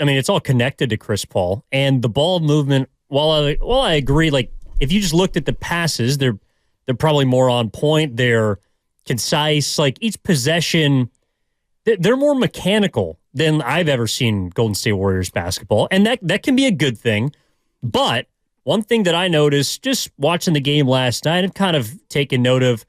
I mean, it's all connected to Chris Paul. And the ball movement, while I agree, like, if you just looked at the passes, they're probably more on point. They're concise. Like, each possession, they're more mechanical than I've ever seen Golden State Warriors basketball. And that can be a good thing. But one thing that I noticed just watching the game last night and kind of taking note of,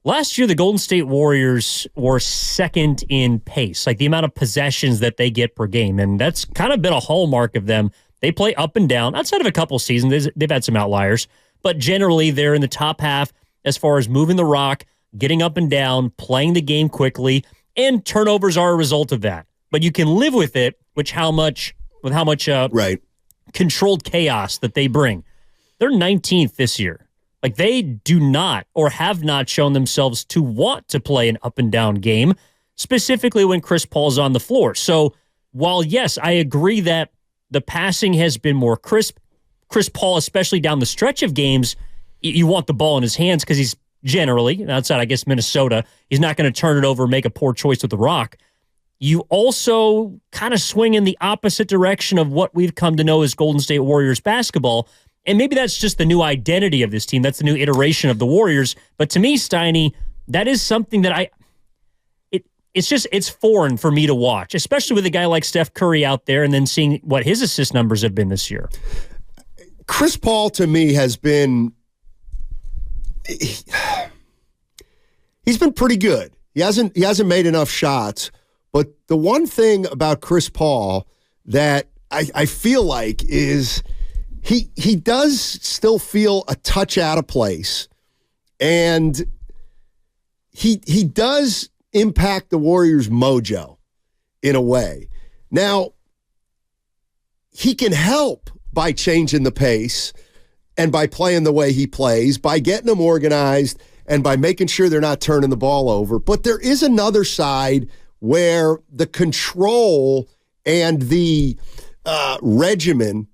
last year the Golden State Warriors were second in pace, like the amount of possessions that they get per game. And that's kind of been a hallmark of them. They play up and down. Outside of a couple seasons, they've had some outliers. But generally, they're in the top half as far as moving the rock, getting up and down, playing the game quickly, and turnovers are a result of that. But you can live with it, with how much right. controlled chaos that they bring. They're 19th this year. Like, they do not or have not shown themselves to want to play an up and down game, specifically when Chris Paul's on the floor. So while, yes, I agree that the passing has been more crisp, Chris Paul, especially down the stretch of games, you want the ball in his hands because he's generally, outside, I guess, Minnesota, he's not going to turn it over and make a poor choice with the rock. You also kind of swing in the opposite direction of what we've come to know as Golden State Warriors basketball. And maybe that's just the new identity of this team. That's the new iteration of the Warriors. But to me, Steiny, that is something that it's foreign for me to watch, especially with a guy like Steph Curry out there and then seeing what his assist numbers have been this year. Chris Paul, to me, has been... He's been pretty good. He hasn't made enough shots. But the one thing about Chris Paul that I feel like is he does still feel a touch out of place. And he does impact the Warriors' mojo in a way. Now, he can help by changing the pace and by playing the way he plays, by getting them organized and by making sure they're not turning the ball over. But there is another side where the control and the regimen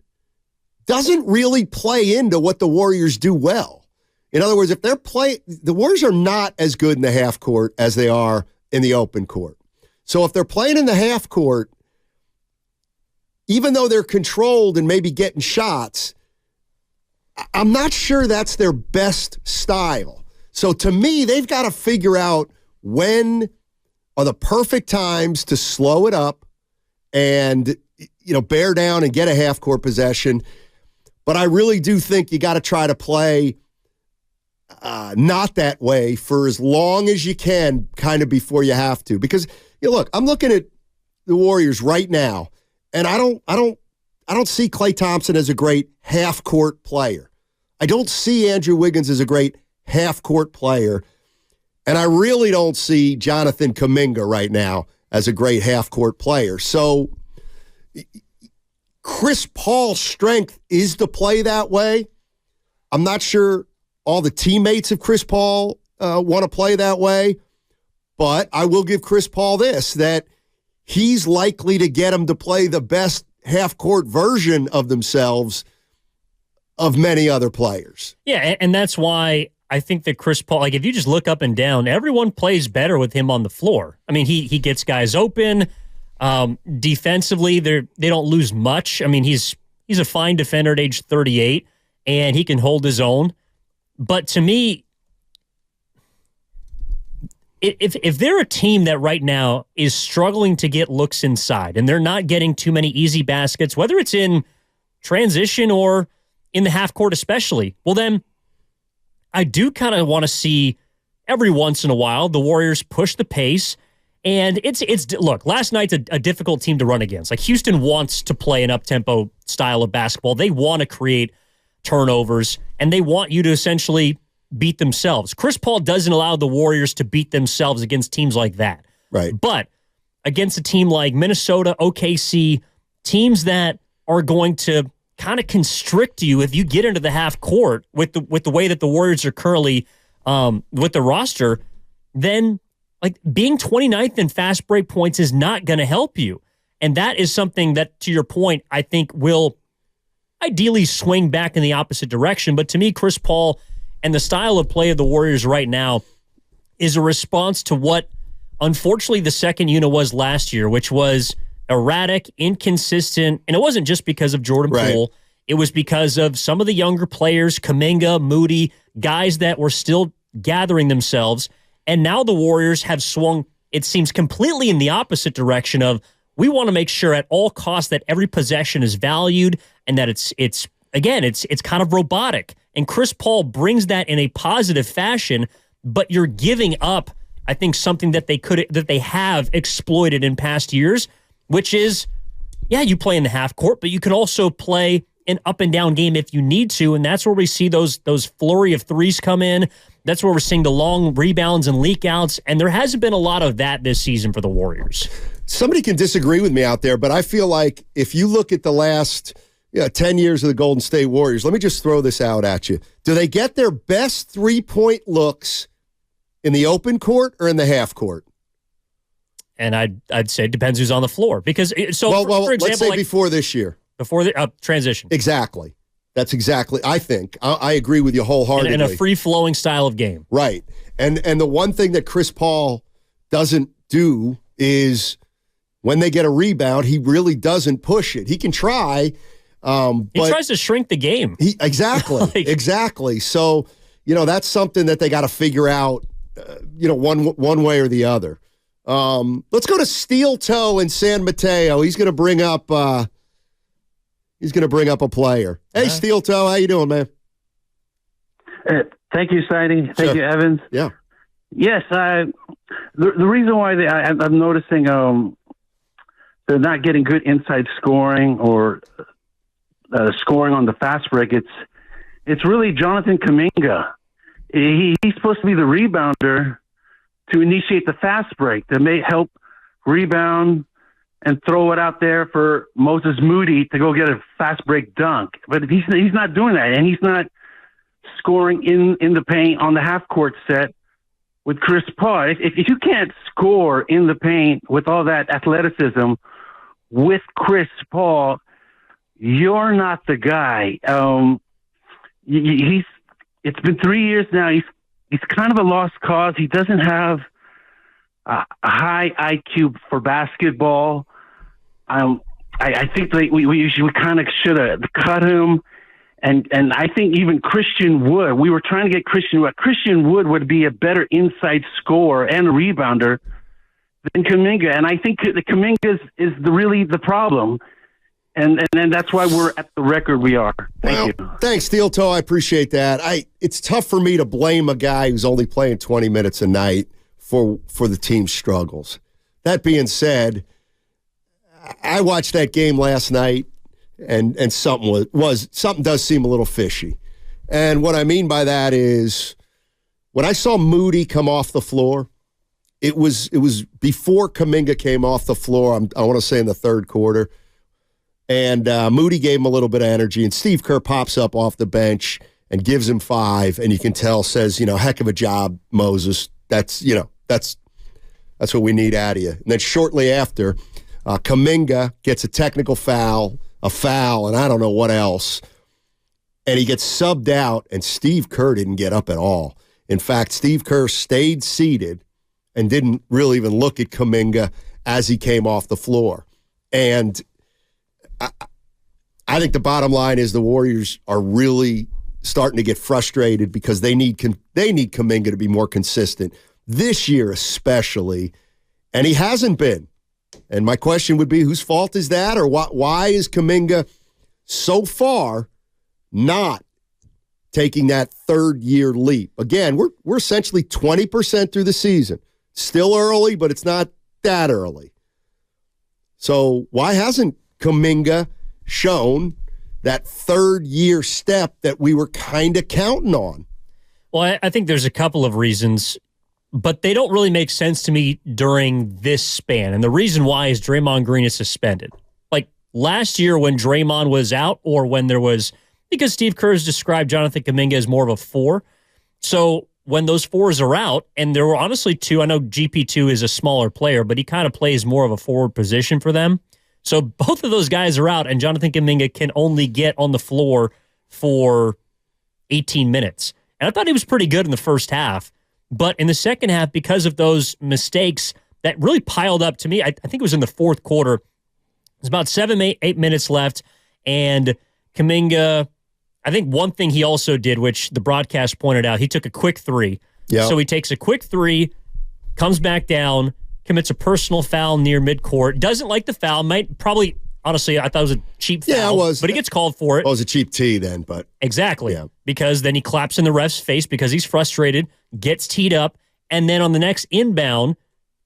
doesn't really play into what the Warriors do well. In other words, if they're the Warriors are not as good in the half court as they are in the open court. So if they're playing in the half court, even though they're controlled and maybe getting shots, I'm not sure that's their best style. So to me, they've got to figure out when are the perfect times to slow it up and, bear down and get a half-court possession. But I really do think you got to try to play not that way for as long as you can, kind of before you have to. Because, look, I'm looking at the Warriors right now, and I don't see Klay Thompson as a great half-court player. I don't see Andrew Wiggins as a great half-court player. And I really don't see Jonathon Kuminga right now as a great half-court player. So Chris Paul's strength is to play that way. I'm not sure all the teammates of Chris Paul want to play that way, but I will give Chris Paul this, that he's likely to get them to play the best half-court version of themselves of many other players. Yeah, and that's why I think that Chris Paul, like, if you just look up and down, everyone plays better with him on the floor. I mean, he gets guys open. Defensively, they don't lose much. I mean, he's a fine defender at age 38, and he can hold his own. But to me, if they're a team that right now is struggling to get looks inside, and they're not getting too many easy baskets, whether it's in transition or in the half court especially, well then, I do kind of want to see every once in a while the Warriors push the pace. And look, last night's a difficult team to run against. Like, Houston wants to play an up-tempo style of basketball. They want to create turnovers, and they want you to essentially beat themselves. Chris Paul doesn't allow the Warriors to beat themselves against teams like that. Right. But against a team like Minnesota, OKC, teams that are going to kind of constrict you if you get into the half court with the way that the Warriors are currently with the roster, then like being 29th in fast break points is not going to help you. And that is something that, to your point, I think will ideally swing back in the opposite direction. But to me, Chris Paul and the style of play of the Warriors right now is a response to what, unfortunately, the second unit was last year, which was erratic, inconsistent, and it wasn't just because of Jordan Poole. It was because of some of the younger players, Kuminga, Moody, guys that were still gathering themselves. And now the Warriors have swung, it seems, completely in the opposite direction of, we want to make sure at all costs that every possession is valued and that it's kind of robotic. And Chris Paul brings that in a positive fashion, but you're giving up, I think, something that they have exploited in past years, which is, you play in the half court, but you can also play an up and down game if you need to, and that's where we see those flurry of threes come in. That's where we're seeing the long rebounds and leak outs, and there hasn't been a lot of that this season for the Warriors. Somebody can disagree with me out there, but I feel like if you look at the last 10 years of the Golden State Warriors, let me just throw this out at you. Do they get their best three-point looks in the open court or in the half court? And I'd say it depends who's on the floor. Because for example, let's say before this year. Before the transition. Exactly. That's exactly, I think. I agree with you wholeheartedly. And a free-flowing style of game. Right. And the one thing that Chris Paul doesn't do is when they get a rebound, he really doesn't push it. He can try. He tries to shrink the game. Exactly. Exactly. So, that's something that they got to figure out, one way or the other. Let's go to Steel Toe in San Mateo. He's going to bring up a player. Hey, Steel Toe, how you doing, man? Thank you, Steiny. Thank you, Evans. Yeah. Yes, the reason why I'm noticing they're not getting good inside scoring or scoring on the fast break. It's really Jonathon Kuminga. He's supposed to be the rebounder to initiate the fast break, that may help rebound and throw it out there for Moses Moody to go get a fast break dunk. But he's not doing that, and he's not scoring in the paint on the half court set with Chris Paul. If you can't score in the paint with all that athleticism with Chris Paul, you're not the guy. It's been 3 years now. He's kind of a lost cause. He doesn't have a high IQ for basketball. I think we kind of should have cut him. And I think even Christian Wood, we were trying to get Christian Wood. Christian Wood would be a better inside scorer and rebounder than Kuminga. And I think the Kuminga is really the problem. And that's why we're at the record we are. Thank you. Thanks, Steel Toe. I appreciate that. It's tough for me to blame a guy who's only playing 20 minutes a night for the team's struggles. That being said, I watched that game last night, and something does seem a little fishy. And what I mean by that is when I saw Moody come off the floor, it was before Kuminga came off the floor. I want to say in the third quarter. And Moody gave him a little bit of energy, and Steve Kerr pops up off the bench and gives him 5, and you can tell says, heck of a job, Moses. That's what we need out of you. And then shortly after, Kuminga gets a technical foul, and I don't know what else. And he gets subbed out, and Steve Kerr didn't get up at all. In fact, Steve Kerr stayed seated and didn't really even look at Kuminga as he came off the floor. And I think the bottom line is the Warriors are really starting to get frustrated because they need Kuminga to be more consistent this year especially, and he hasn't been. And my question would be, whose fault is that, or why is Kuminga so far not taking that third-year leap? Again, we're essentially 20% through the season. Still early, but it's not that early. So why hasn't Kuminga shown that third-year step that we were kind of counting on? Well, I think there's a couple of reasons, but they don't really make sense to me during this span. And the reason why is Draymond Green is suspended. Like last year when Draymond was out, or when there was, because Steve Kerr has described Jonathon Kuminga as more of a 4. So when those 4s are out, and there were honestly 2, I know GP2 is a smaller player, but he kind of plays more of a forward position for them. So both of those guys are out, and Jonathon Kuminga can only get on the floor for 18 minutes. And I thought he was pretty good in the first half. But in the second half, because of those mistakes that really piled up to me, I think it was in the fourth quarter, There's about 8 minutes left, and Kuminga, I think one thing he also did, which the broadcast pointed out, he took a quick three. Yep. So he takes a quick three, comes back down, commits a personal foul near midcourt. Doesn't like the foul. Honestly, I thought it was a cheap foul. Yeah, it was. But he gets called for it. Well, it was a cheap tee then, but. Exactly. Yeah. Because then he claps in the ref's face because he's frustrated, gets teed up, and then on the next inbound,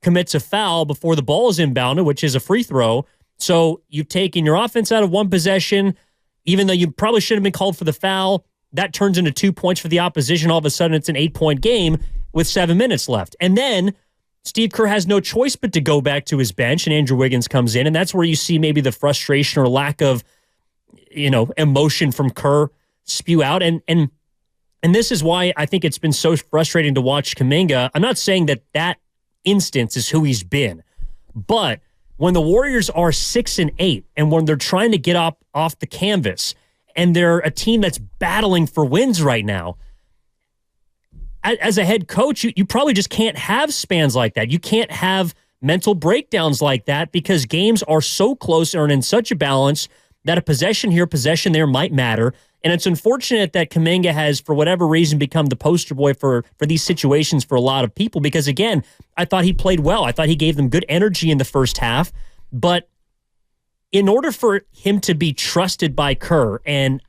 commits a foul before the ball is inbounded, which is a free throw. So you've taken your offense out of one possession, even though you probably should have been called for the foul. That turns into 2 points for the opposition. All of a sudden, it's an 8-point game with 7 minutes left. And then Steve Kerr has no choice but to go back to his bench, and Andrew Wiggins comes in, and that's where you see maybe the frustration or lack of, emotion from Kerr spew out. And this is why I think it's been so frustrating to watch Kuminga. I'm not saying that instance is who he's been, but when the Warriors are 6-8 and when they're trying to get off the canvas and they're a team that's battling for wins right now, as a head coach, you probably just can't have spans like that. You can't have mental breakdowns like that because games are so close and in such a balance that a possession here, possession there might matter. And it's unfortunate that Kuminga has, for whatever reason, become the poster boy for these situations for a lot of people because, again, I thought he played well. I thought he gave them good energy in the first half. But in order for him to be trusted by Kerr, and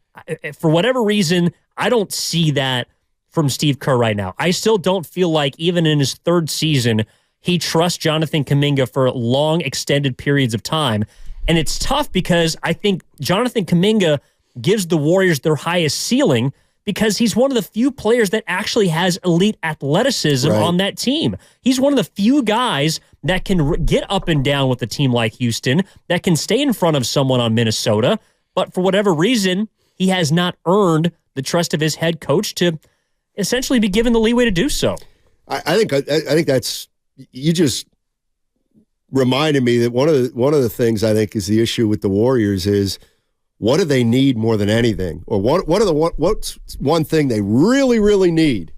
for whatever reason, I don't see that from Steve Kerr right now. I still don't feel like even in his third season, he trusts Jonathon Kuminga for long, extended periods of time. And it's tough because I think Jonathon Kuminga gives the Warriors their highest ceiling because he's one of the few players that actually has elite athleticism on that team. He's one of the few guys that can get up and down with a team like Houston, that can stay in front of someone on Minnesota, but for whatever reason, he has not earned the trust of his head coach to essentially be given the leeway to do so. I think that's, you just reminded me that one of the things I think is the issue with the Warriors is, what do they need more than anything? Or what's one thing they really, really need?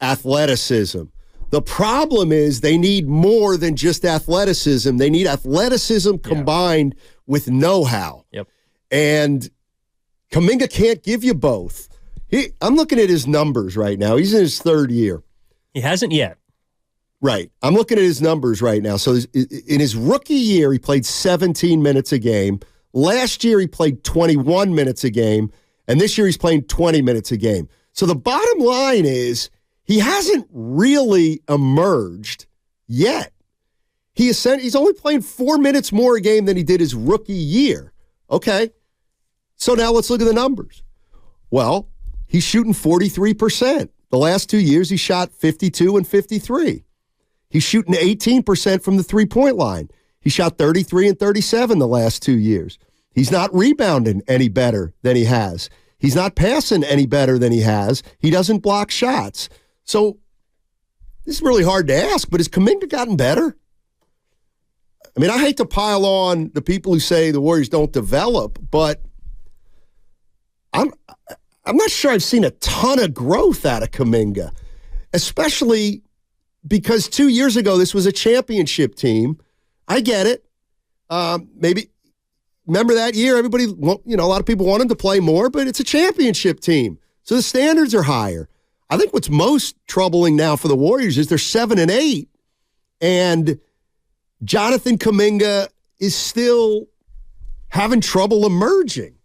Athleticism. The problem is they need more than just athleticism. They need athleticism combined with know-how. Yep. And Kuminga can't give you both. I'm looking at his numbers right now. He's in his third year. He hasn't yet. Right. I'm looking at his numbers right now. So in his rookie year, he played 17 minutes a game. Last year, he played 21 minutes a game, and this year he's playing 20 minutes a game. So the bottom line is he hasn't really emerged yet. He's only playing 4 minutes more a game than he did his rookie year. Okay. So now let's look at the numbers. Well, he's shooting 43%. The last 2 years, he shot 52 and 53. He's shooting 18% from the three-point line. He shot 33 and 37 the last 2 years. He's not rebounding any better than he has. He's not passing any better than he has. He doesn't block shots. So this is really hard to ask, but has Kuminga gotten better? I mean, I hate to pile on the people who say the Warriors don't develop, but I'm not sure I've seen a ton of growth out of Kuminga, especially because 2 years ago this was a championship team. I get it. Maybe remember that year, everybody, a lot of people wanted to play more, but it's a championship team. So the standards are higher. I think what's most troubling now for the Warriors is they're 7-8, and Jonathon Kuminga is still having trouble emerging.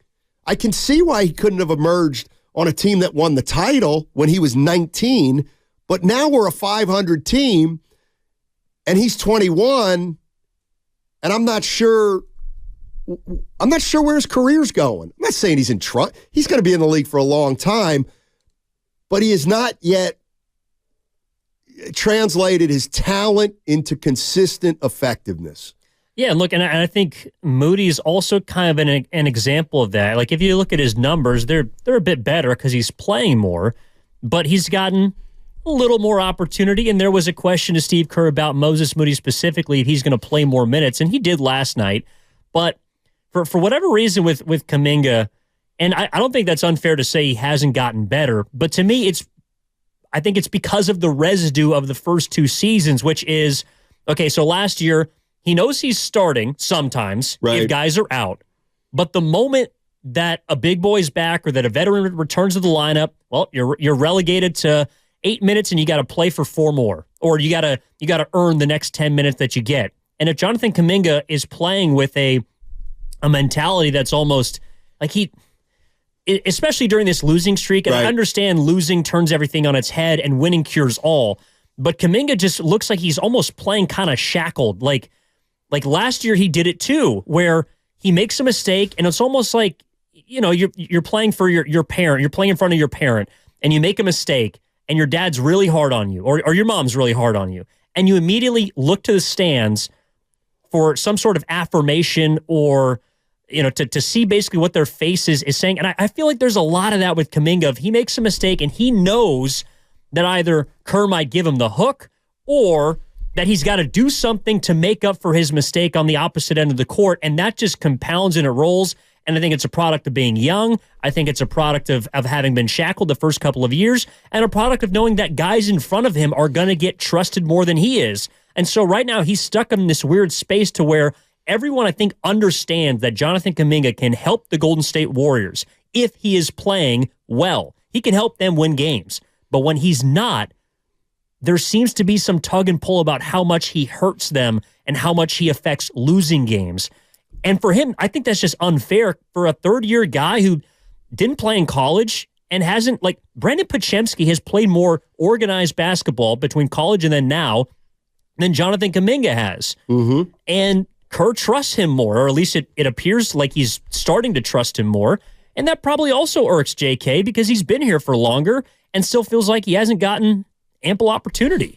I can see why he couldn't have emerged on a team that won the title when he was 19, but now we're a 500 team, and he's 21, and I'm not sure where his career's going. I'm not saying he's in trouble. He's going to be in the league for a long time, but he has not yet translated his talent into consistent effectiveness. Yeah, look, and I think Moody is also kind of an example of that. Like, if you look at his numbers, they're a bit better because he's playing more, but he's gotten a little more opportunity, and there was a question to Steve Kerr about Moses Moody specifically if he's going to play more minutes, and he did last night. But for whatever reason with Kuminga, and I don't think that's unfair to say he hasn't gotten better, but to me, I think it's because of the residue of the first two seasons, which is, okay, so last year, He knows he's starting sometimes if guys are out. But the moment that a big boy's back or that a veteran returns to the lineup, well, you're relegated to 8 minutes and you got to play for 4 more, or you got to earn the next 10 minutes that you get. And if Jonathon Kuminga is playing with a mentality that's almost like especially during this losing streak, and I understand losing turns everything on its head and winning cures all, but Kuminga just looks like he's almost playing kind of shackled. Like last year he did it too, where he makes a mistake and it's almost like, you're playing for your parent, you're playing in front of your parent, and you make a mistake and your dad's really hard on you, or your mom's really hard on you, and you immediately look to the stands for some sort of affirmation or, to see basically what their face is saying. And I feel like there's a lot of that with Kuminga. If he makes a mistake and he knows that either Kerr might give him the hook or that he's got to do something to make up for his mistake on the opposite end of the court, and that just compounds and it rolls. And I think it's a product of being young. I think it's a product of having been shackled the first couple of years, and a product of knowing that guys in front of him are going to get trusted more than he is. And so right now he's stuck in this weird space to where everyone, I think, understands that Jonathon Kuminga can help the Golden State Warriors if he is playing well. He can help them win games. But when he's not, there seems to be some tug and pull about how much he hurts them and how much he affects losing games. And for him, I think that's just unfair for a third-year guy who didn't play in college and hasn't, like, Brandon Podziemski has played more organized basketball between college and then now than Jonathon Kuminga has. Mm-hmm. And Kerr trusts him more, or at least it appears like he's starting to trust him more. And that probably also irks JK because he's been here for longer and still feels like he hasn't gotten ample opportunity.